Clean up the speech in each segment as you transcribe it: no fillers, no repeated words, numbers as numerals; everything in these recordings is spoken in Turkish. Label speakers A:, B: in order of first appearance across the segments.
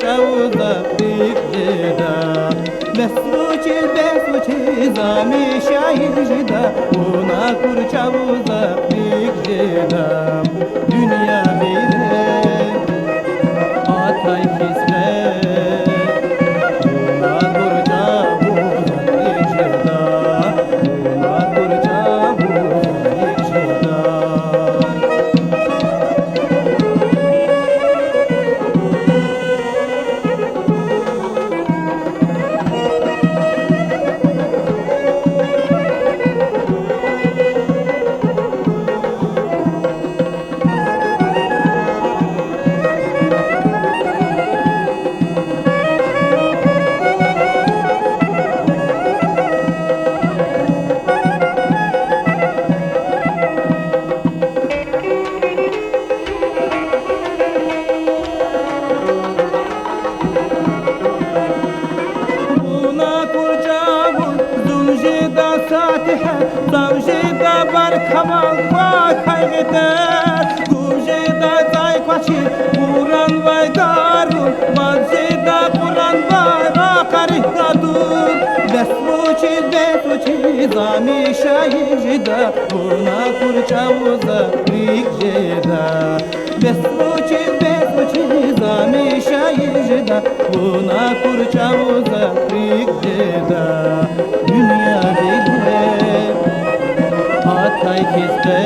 A: kurçavuza dikjeda Besuçi zami şahirjida Una kurçavuza dikjeda Dünya bile atay hisle Una kurçavuza dikjeda Una kurçavuza dikjeda Zavjeda bar kamal va kaygıda Gujeda zay kwachi Kur'an vay garun Mazjeda Kur'an vay rakarihda dur Besmuçi zami şahijda Buna kurçavuza rikjeda Besmuçi zami şahijda Buna kurçavuza rikjeda Dünya bile Hatay kiste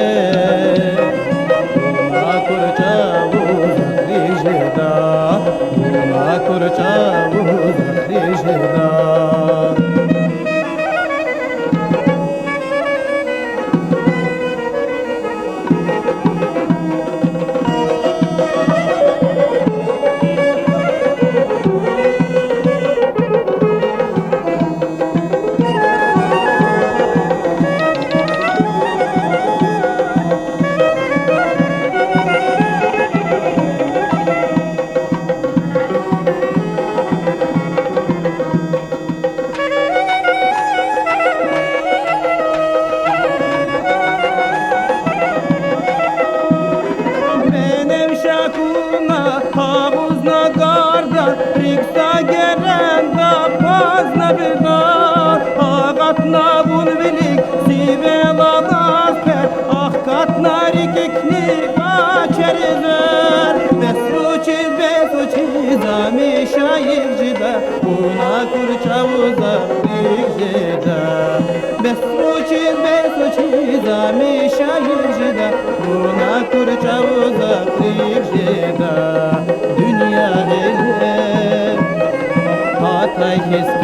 A: Buna kurçavuza rikjeda Buna kurçavuza rikjeda Riksa gelen da pazna bilgar Ağatna bun bilik sivela nasper Ah katna rikikni baçerizer Besuçi zami şahircida Buna kurçavuza rikjeda Besuçi zami şahircida Buna kurçavuza rikjeda Dünya bile Hatay kiste